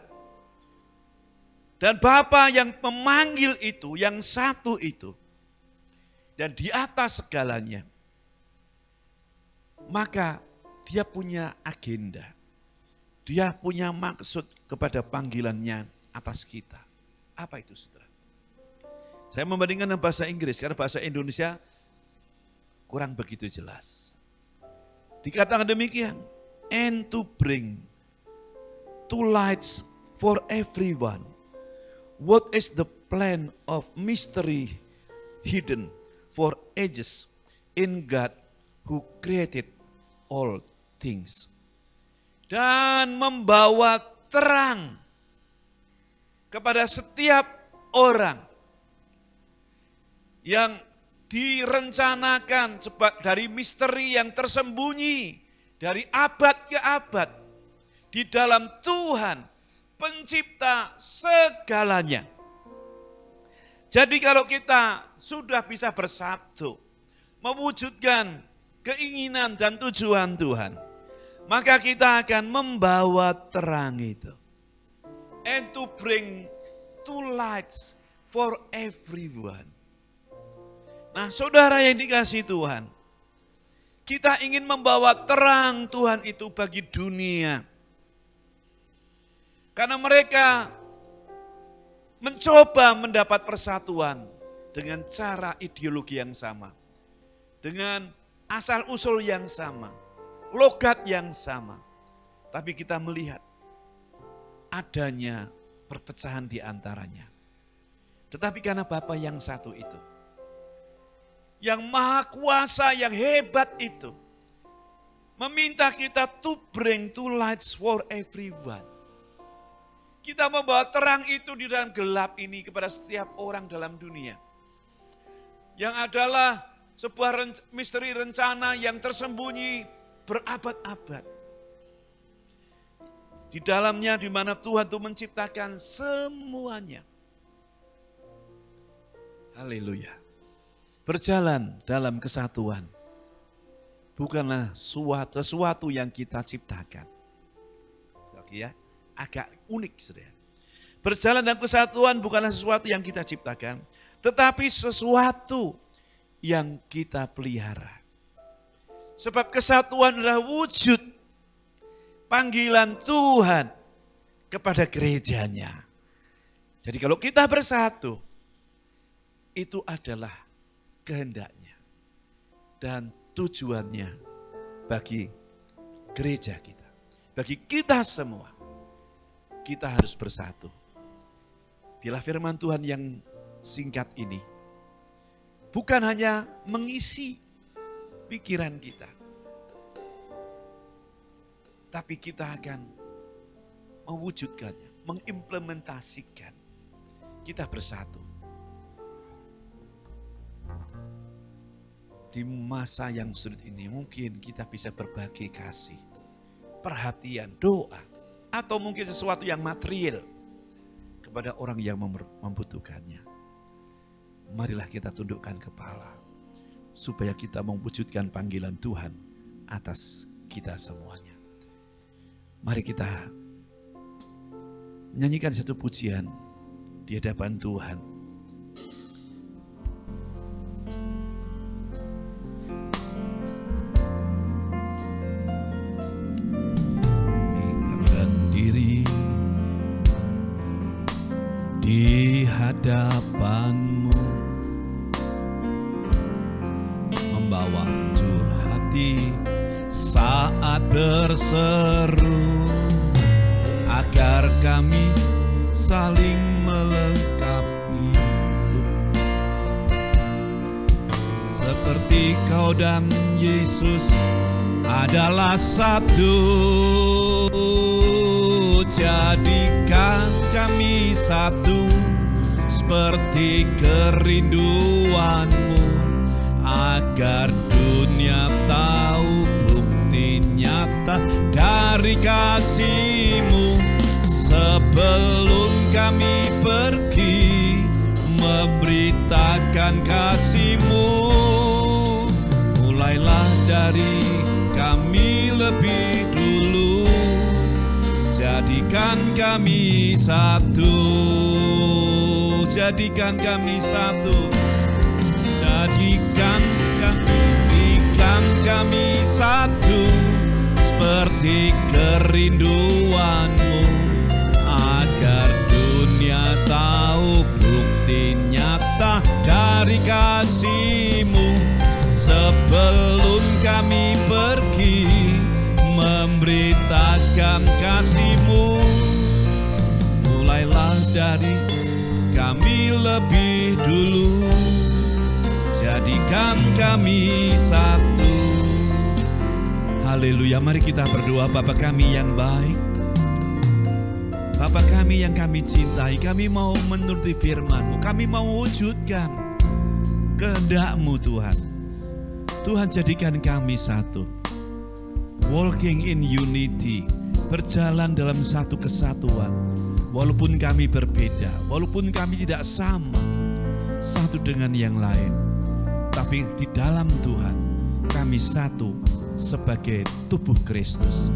dan Bapa yang memanggil itu, yang satu itu, dan di atas segalanya, maka dia punya agenda. Dia punya maksud kepada panggilannya atas kita. Apa itu saudara? Saya membandingkan dengan bahasa Inggris, karena bahasa Indonesia kurang begitu jelas. Dikatakan demikian, and to bring two lights for everyone. What is the plan of mystery hidden for ages in God who created all things. Dan membawa terang kepada setiap orang yang direncanakan dari misteri yang tersembunyi dari abad ke abad di dalam Tuhan pencipta segalanya. Jadi kalau kita sudah bisa bersatu mewujudkan keinginan dan tujuan Tuhan, maka kita akan membawa terang itu. And to bring two lights for everyone. Nah saudara yang dikasihi Tuhan, kita ingin membawa terang Tuhan itu bagi dunia. Karena mereka mencoba mendapat persatuan dengan cara ideologi yang sama. Dengan asal usul yang sama, logat yang sama. Tapi kita melihat adanya perpecahan di antaranya. Tetapi karena Bapa yang satu itu, yang maha kuasa, yang hebat itu, meminta kita to bring two lights for everyone. Kita membawa terang itu di dalam gelap ini kepada setiap orang dalam dunia. Yang adalah sebuah misteri rencana yang tersembunyi berabad-abad. Di dalamnya di mana Tuhan itu menciptakan semuanya. Haleluya. Berjalan dalam kesatuan bukanlah sesuatu yang kita ciptakan. Oke ya, agak unik saudara. Berjalan dalam kesatuan bukanlah sesuatu yang kita ciptakan, tetapi sesuatu yang kita pelihara. Sebab kesatuan adalah wujud panggilan Tuhan kepada gerejanya. Jadi kalau kita bersatu, itu adalah kehendaknya dan tujuannya bagi gereja kita. Bagi kita semua, kita harus bersatu. Bila firman Tuhan yang singkat ini bukan hanya mengisi pikiran kita. Tapi kita akan mewujudkannya, mengimplementasikan. Kita bersatu. Di masa yang sulit ini mungkin kita bisa berbagi kasih, perhatian, doa, atau mungkin sesuatu yang material kepada orang yang membutuhkannya. Marilah kita tundukkan kepala supaya kita mewujudkan panggilan Tuhan atas kita semuanya. Mari kita nyanyikan satu pujian di hadapan Tuhan. Di hadapanmu, membawa hancur hati saat berseru, agar kami saling melengkapi hidup. Seperti kau dan Yesus adalah satu, jadikan kami satu seperti kerinduanmu, agar dunia tahu bukti nyata dari kasih-Mu. Sebelum kami pergi memberitakan kasih-Mu, mulailah dari kami lebih dulu. Jadikan kami satu, jadikan kami satu, jadikan kami satu seperti kerinduanmu, agar dunia tahu bukti nyata dari kasih-Mu. Sebelum kami pergi memberitakan kasih-Mu, mulailah dari kami lebih dulu. Jadikan kami satu. Haleluya, mari kita berdoa. Bapa kami yang baik, Bapa kami yang kami cintai, kami mau menuruti firman-Mu, kami mau mewujudkan kehendak-Mu Tuhan. Tuhan, jadikan kami satu. Walking in unity, berjalan dalam satu kesatuan. Walaupun kami berbeda, walaupun kami tidak sama satu dengan yang lain, tapi di dalam Tuhan kami satu sebagai tubuh Kristus.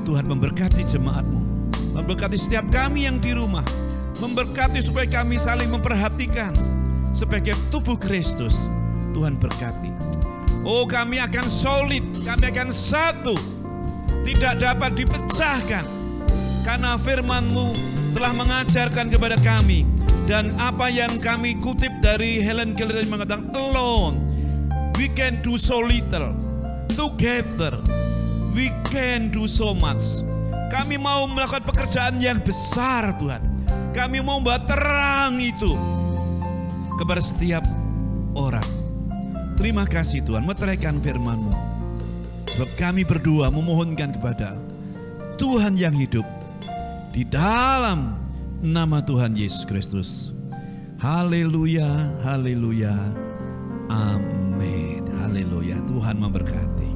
Tuhan memberkati jemaat-Mu, memberkati setiap kami yang di rumah, memberkati supaya kami saling memperhatikan sebagai tubuh Kristus. Tuhan berkati. Oh, kami akan solid, kami akan satu, tidak dapat dipecahkan, karena firman-Mu telah mengajarkan kepada kami. Dan apa yang kami kutip dari Helen Keller yang mengatakan, alone we can do so little, together we can do so much. Kami mau melakukan pekerjaan yang besar Tuhan. Kami mau membawa terang itu kepada setiap orang. Terima kasih Tuhan, meteraikan firman-Mu. Sebab kami berdua memohonkan kepada Tuhan yang hidup di dalam nama Tuhan Yesus Kristus. Haleluya, haleluya, amin. Haleluya, Tuhan memberkati.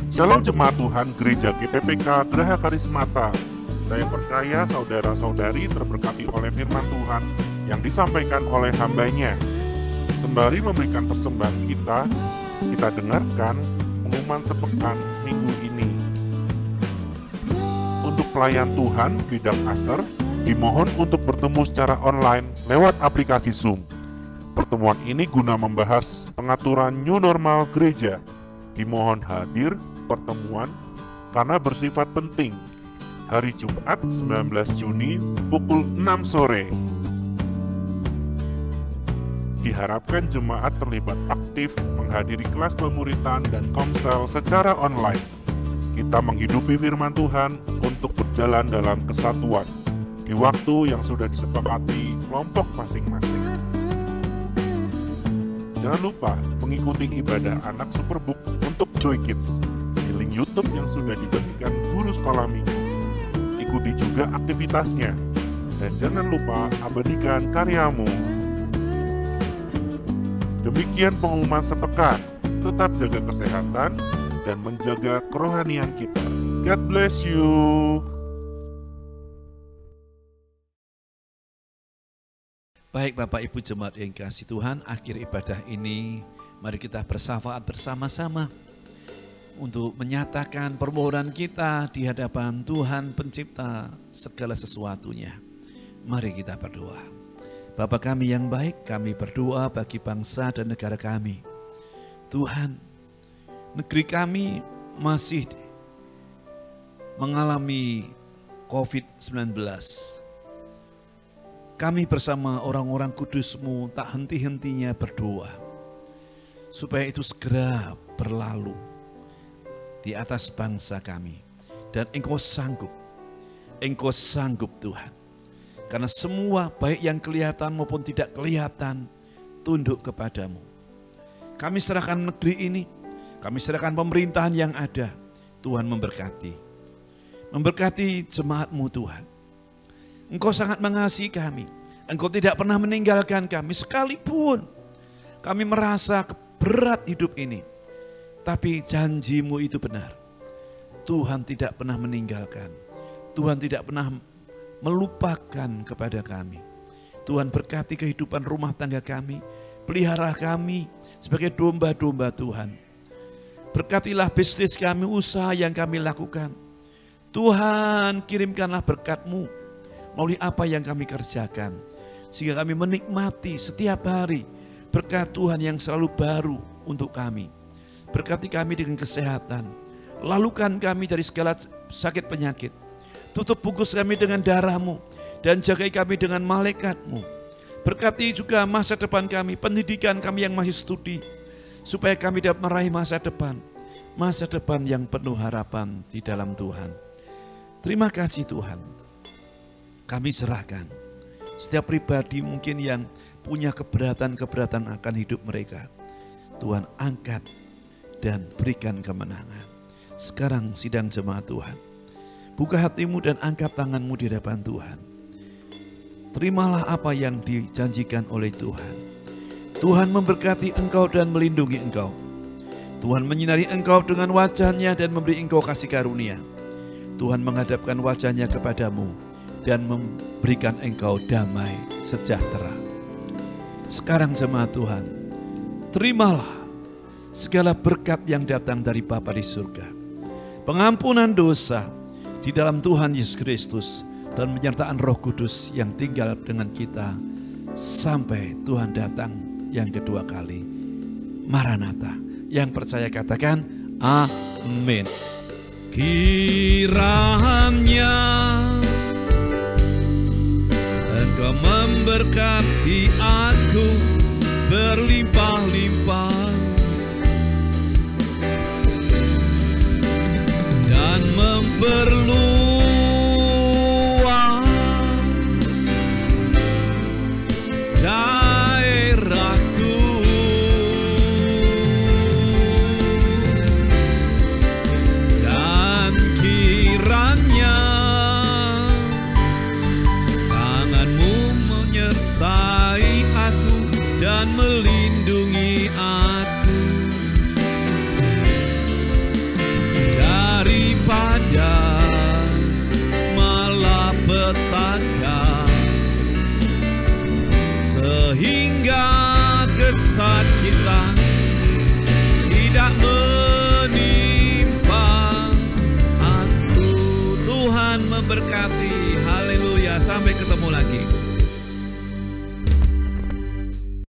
Shalom jemaat Tuhan Gereja GPPK Geraha Karismata. Saya percaya saudara-saudari terberkati oleh firman Tuhan yang disampaikan oleh hamba-Nya. Sembari memberikan persembahan kita dengarkan pengumuman sepekan minggu ini. Untuk pelayan Tuhan bidang ASER, dimohon untuk bertemu secara online lewat aplikasi Zoom. Pertemuan ini guna membahas pengaturan new normal gereja. Dimohon hadir pertemuan karena bersifat penting. Hari Jumat 19 Juni pukul 6 sore. Diharapkan jemaat terlibat aktif menghadiri kelas pemuritan dan komsel secara online. Kita menghidupi firman Tuhan untuk berjalan dalam kesatuan di waktu yang sudah disepakati kelompok masing-masing. Jangan lupa mengikuti ibadah anak Superbook untuk Joy Kids di link YouTube yang sudah dibagikan guru sekolah minggu. Ikuti juga aktivitasnya dan jangan lupa abadikan karyamu. Demikian pengumuman sepekan. Tetap jaga kesehatan dan menjaga kerohanian kita. God bless you. Baik Bapak Ibu Jemaat yang kasih Tuhan, akhir ibadah ini mari kita bersyafaat bersama-sama untuk menyatakan permohonan kita di hadapan Tuhan pencipta segala sesuatunya. Mari kita berdoa. Bapa kami yang baik, kami berdoa bagi bangsa dan negara kami. Tuhan, negeri kami masih mengalami COVID-19. Kami bersama orang-orang kudus-Mu tak henti-hentinya berdoa, supaya itu segera berlalu di atas bangsa kami. Dan Engkau sanggup Tuhan. Karena semua baik yang kelihatan maupun tidak kelihatan tunduk kepadamu. Kami serahkan negeri ini, kami serahkan pemerintahan yang ada. Tuhan memberkati. Memberkati jemaat-Mu Tuhan. Engkau sangat mengasihi kami. Engkau tidak pernah meninggalkan kami sekalipun kami merasa berat hidup ini. Tapi janji-Mu itu benar. Tuhan tidak pernah meninggalkan. Tuhan tidak pernah melupakan kepada kami. Tuhan berkati kehidupan rumah tangga kami. Pelihara kami sebagai domba-domba Tuhan. Berkatilah bisnis kami, usaha yang kami lakukan. Tuhan, kirimkanlah berkat-Mu melalui apa yang kami kerjakan. Sehingga kami menikmati setiap hari berkat Tuhan yang selalu baru untuk kami. Berkati kami dengan kesehatan. Lalukan kami dari segala sakit penyakit. Tutup bungkus kami dengan darah-Mu. Dan jagai kami dengan malaikat-Mu. Berkati juga masa depan kami, pendidikan kami yang masih studi. Supaya kami dapat meraih masa depan. Masa depan yang penuh harapan di dalam Tuhan. Terima kasih Tuhan. Kami serahkan setiap pribadi mungkin yang punya keberatan-keberatan akan hidup mereka. Tuhan angkat dan berikan kemenangan. Sekarang sidang jemaat Tuhan. Buka hatimu dan angkat tanganmu di hadapan Tuhan. Terimalah apa yang dijanjikan oleh Tuhan. Tuhan memberkati engkau dan melindungi engkau. Tuhan menyinari engkau dengan wajah-Nya dan memberi engkau kasih karunia. Tuhan menghadapkan wajah-Nya kepadamu dan memberikan engkau damai sejahtera. Sekarang jemaat Tuhan, terimalah segala berkat yang datang dari Bapa di surga. Pengampunan dosa di dalam Tuhan Yesus Kristus dan penyertaan Roh Kudus yang tinggal dengan kita sampai Tuhan datang yang kedua kali. Maranatha. Yang percaya katakan amin. Kiranya Engkau memberkati aku berlimpah-limpah dan memperluas daerahku, dan kiranya tangan-Mu menyertai aku dan melindungi aku daripada malapetaka, sehingga kesakitan tidak menimpa aku. Tuhan memberkati. Haleluya. Sampai ketemu lagi.